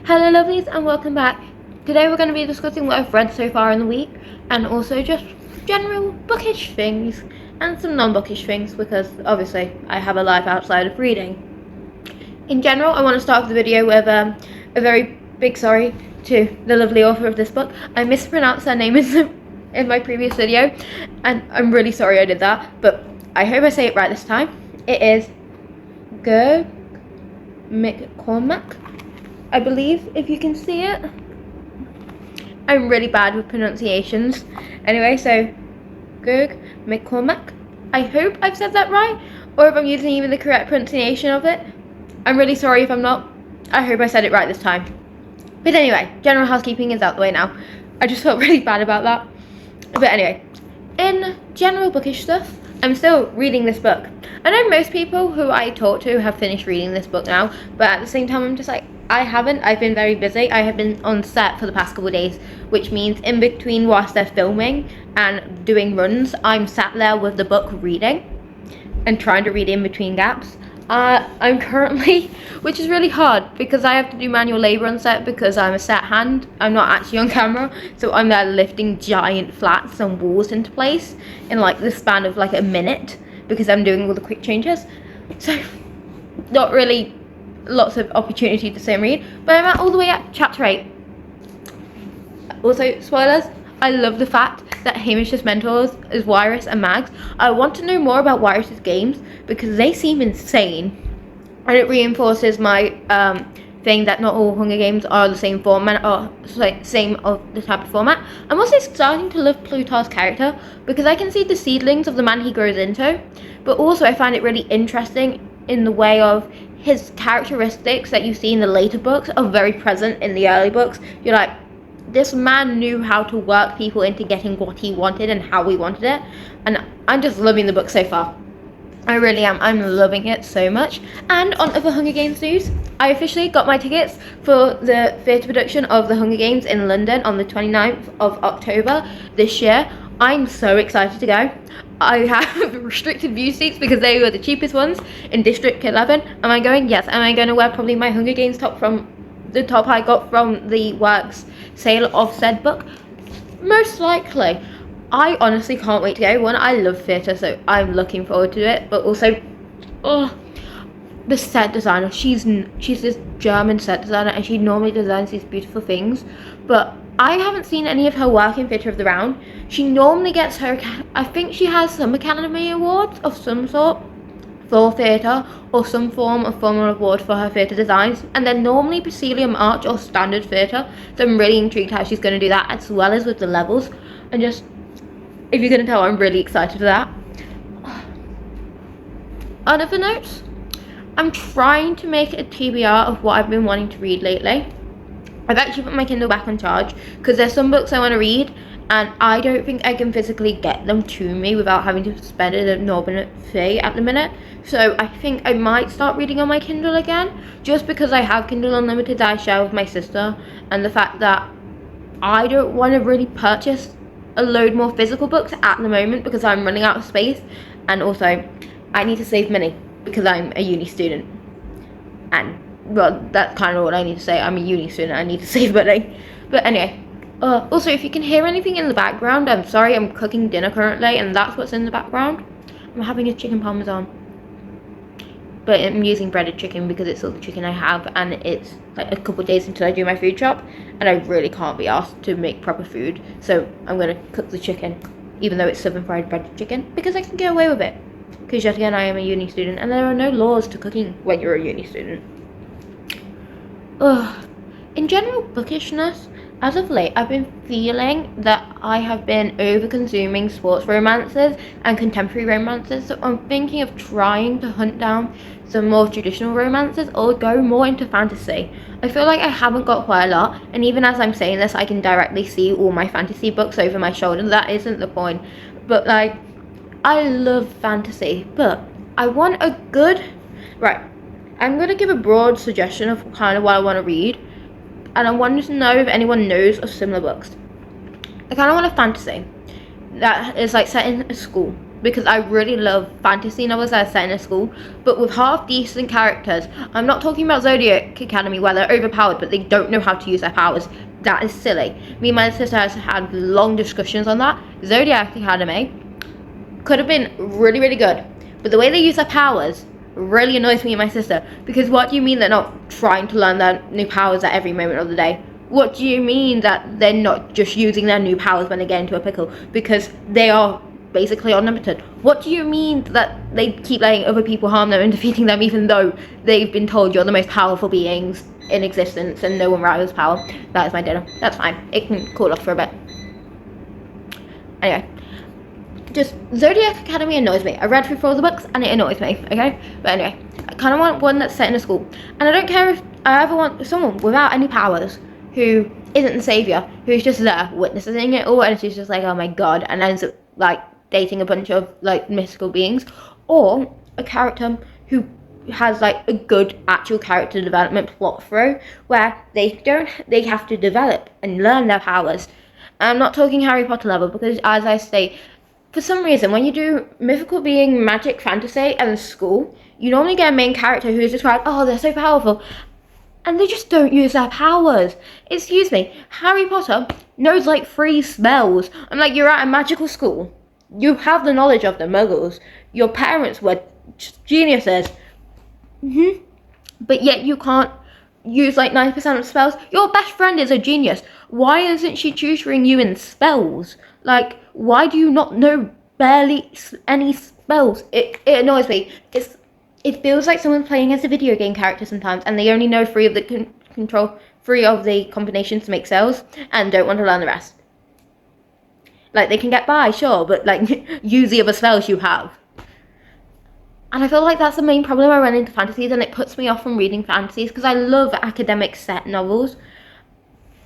Hello lovelies and welcome back. Today we're going to be discussing what I've read so far in the week and also just general bookish things and some non-bookish things because obviously I have a life outside of reading. In general, I want to start the video with a very big sorry to the lovely author of this book. I mispronounced her name in my previous video and I'm really sorry I did that, but I hope I say it right this time. It is Gerg McCormack, I believe, if you can see it. I'm really bad with pronunciations. Anyway, so Gerg McCormack. I hope I've said that right, or if I'm using even the correct pronunciation of it. I'm really sorry if I'm not. I hope I said it right this time. But anyway, general housekeeping is out the way now. I just felt really bad about that. But anyway, in general bookish stuff, I'm still reading this book. I know most people who I talk to have finished reading this book now, but at the same time I'm just like, I haven't. I've been very busy. I have been on set for the past couple of days, which means in between whilst they're filming and doing runs, I'm sat there with the book reading and trying to read in between gaps. I'm currently, which is really hard because I have to do manual labour on set because I'm a set hand. I'm not actually on camera, so I'm there lifting giant flats and walls into place in like the span of like a minute because I'm doing all the quick changes. So not really lots of opportunity to sit and read, but I'm all the way at chapter 8. Also, spoilers, I love the fact that Hamish's mentors is Wirus and Mags. I want to know more about Wirus's games because they seem insane, and it reinforces my thing that not all Hunger Games are the same format or same of the type of format. I'm also starting to love Plutarch's character because I can see the seedlings of the man he grows into, but also I find it really interesting in the way of his characteristics that you see in the later books are very present in the early books. You're like, this man knew how to work people into getting what he wanted and how he wanted it, and I'm just loving the book so far. I really am. I'm loving it so much. And on other Hunger Games news, I officially got my tickets for the theatre production of the Hunger Games in London on the 29th of October this year. I'm so excited to go. I have restricted view seats because they were the cheapest ones in District 11. Am I going? Yes. Am I going to wear probably my Hunger Games top from the top I got from the Works sale of said book? Most likely. I honestly can't wait to go. One, I love theatre, so I'm looking forward to it. But also, the set designer. She's this German set designer, and she normally designs these beautiful things. But I haven't seen any of her work in Theatre of the Round. She normally gets her, I think she has some Academy Awards of some sort for theatre or some form of formal award for her theatre designs, and they're normally Proscenium Arch or Standard Theatre. So I'm really intrigued how she's going to do that, as well as with the levels. And just, if you're going to tell, I'm really excited for that. On other notes, I'm trying to make a TBR of what I've been wanting to read lately. I've actually put my Kindle back on charge because there's some books I want to read and I don't think I can physically get them to me without having to spend an exorbitant fee at the minute. So I think I might start reading on my Kindle again, just because I have Kindle Unlimited that I share with my sister, and the fact that I don't want to really purchase a load more physical books at the moment because I'm running out of space, and also I need to save money because I'm a uni student, and well, that's kind of what I need to say. I'm a uni student, I need to save money. But anyway, also if you can hear anything in the background, I'm sorry, I'm cooking dinner currently and that's what's in the background. I'm having a chicken parmesan, but I'm using breaded chicken because it's all the chicken I have, and it's like a couple of days until I do my food shop and I really can't be asked to make proper food, so I'm going to cook the chicken even though it's southern fried breaded chicken because I can get away with it, because yet again I am a uni student and there are no laws to cooking when you're a uni student. In general bookishness, as of late, I've been feeling that I have been over-consuming sports romances and contemporary romances, so I'm thinking of trying to hunt down some more traditional romances or go more into fantasy. I feel like I haven't got quite a lot, and even as I'm saying this, I can directly see all my fantasy books over my shoulder. That isn't the point, but like, I love fantasy, but I want a good... Right, I'm going to give a broad suggestion of kind of what I want to read, and I wanted to know if anyone knows of similar books. I kind of want a fantasy that is like set in a school, because I really love fantasy novels that are set in a school, but with half decent characters. I'm not talking about Zodiac Academy where they're overpowered but they don't know how to use their powers. That is silly. Me and my sister has had long discussions on that. Zodiac Academy could have been really, really good, but the way they use their powers really annoys me and my sister, because what do you mean they're not trying to learn their new powers at every moment of the day? What do you mean that they're not just using their new powers when they get into a pickle? Because they are basically unlimited. What do you mean that they keep letting other people harm them and defeating them even though they've been told you're the most powerful beings in existence and no one rivals power? That is my dinner. That's fine. It can cool off for a bit. Anyway. Just Zodiac Academy annoys me. I read through 4 of the books and it annoys me, okay? But anyway, I kind of want one that's set in a school. And I don't care if I ever want someone without any powers who isn't the savior, who's just there witnessing it all and she's just like, oh my god, and ends up like dating a bunch of like mystical beings. Or a character who has like a good actual character development plot through where they have to develop and learn their powers. I'm not talking Harry Potter level, because as I say, for some reason, when you do mythical being, magic, fantasy, and school, you normally get a main character who is described, oh, they're so powerful, and they just don't use their powers. Excuse me, Harry Potter knows like 3 spells. I'm like, you're at a magical school. You have the knowledge of the muggles. Your parents were geniuses. But yet you can't use like 90% of spells. Your best friend is a genius. Why isn't she tutoring you in spells? Like, why do you not know barely any spells? It annoys me. It feels like someone's playing as a video game character sometimes, and they only know 3 of the three of the combinations to make spells, and don't want to learn the rest. Like, they can get by, sure, but like use the other spells you have. And I feel like that's the main problem I run into fantasies, and it puts me off from reading fantasies, because I love academic set novels.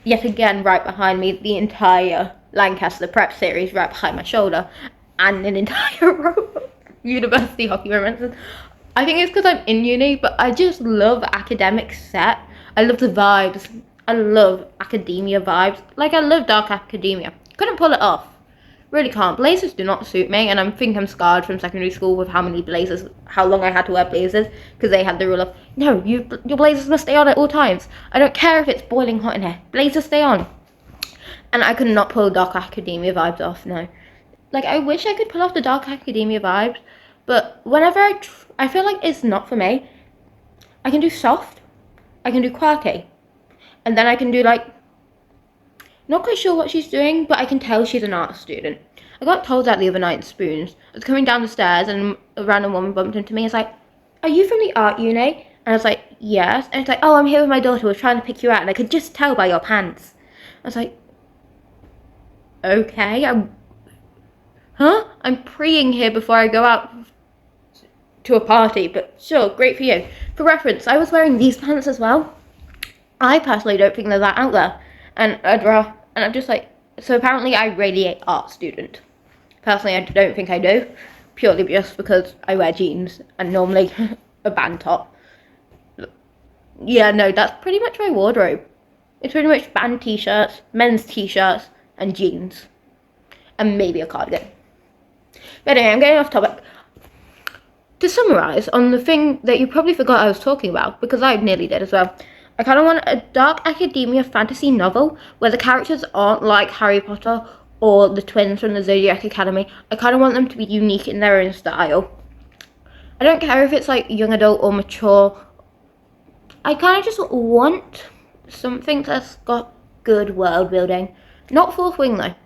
Yet again, right behind me, the entire Lancaster Prep series right behind my shoulder, and an entire row of university hockey romances. I think it's because I'm in uni, but I just love academic set. I love the vibes. I love academia vibes. Like, I love dark academia. Couldn't pull it off. Really can't. Blazers do not suit me, and I think I'm scarred from secondary school with how long I had to wear blazers, because they had the rule of, no, your blazers must stay on at all times. I don't care if it's boiling hot in here. Blazers stay on. And I could not pull dark academia vibes off, no. Like, I wish I could pull off the dark academia vibes, but whenever I feel like it's not for me. I can do soft, I can do quirky, and then I can do like, not quite sure what she's doing, but I can tell she's an art student. I got told that the other night in Spoons. I was coming down the stairs and a random woman bumped into me. It's like, are you from the art uni? And I was like, yes. And it's like, oh, I'm here with my daughter. We're trying to pick you out. And I could just tell by your pants. I was like, okay, I'm preeing here before I go out to a party. But sure, great for you. For reference, I was wearing these pants as well. I personally don't think they're that out there. And I'm just like, so apparently I radiate art student. Personally, I don't think I do, purely just because I wear jeans and normally a band top. Yeah, no, that's pretty much my wardrobe. It's pretty much band t-shirts, men's t-shirts, and jeans. And maybe a cardigan. But anyway, I'm getting off topic. To summarise on the thing that you probably forgot I was talking about, because I nearly did as well. I kind of want a dark academia fantasy novel where the characters aren't like Harry Potter or the twins from the Zodiac Academy. I kind of want them to be unique in their own style. I don't care if it's like young adult or mature. I kind of just want something that's got good world building. Not Fourth Wing though.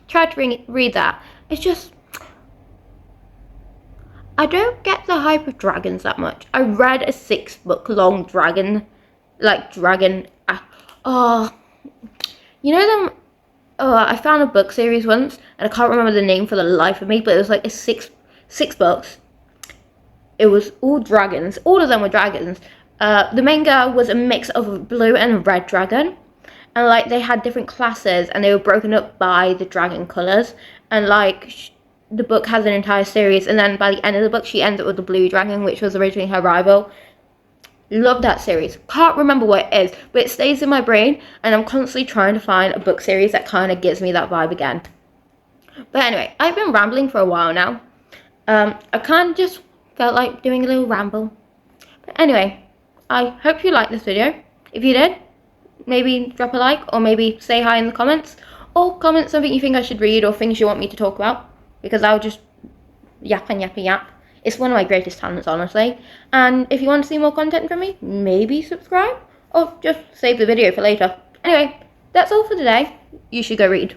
Tried to read that. It's just, I don't get the hype of dragons that much. I read a 6-book long dragon, you know them, I found a book series once, and I can't remember the name for the life of me, but it was like a six books. It was all dragons. All of them were dragons. The main girl was a mix of a blue and a red dragon, and like they had different classes, and they were broken up by the dragon colours, and like the book has an entire series, and then by the end of the book she ends up with the blue dragon, which was originally her rival. Love that series. Can't remember what it is, but it stays in my brain, and I'm constantly trying to find a book series that kind of gives me that vibe again. But anyway, I've been rambling for a while now, I kind of just felt like doing a little ramble. But anyway, I hope you liked this video. If you did, maybe drop a like, or maybe say hi in the comments, or comment something you think I should read or things you want me to talk about, because I'll just yap and yap and yap. It's one of my greatest talents, honestly. And if you want to see more content from me, maybe subscribe, or just save the video for later. Anyway, that's all for today. You should go read.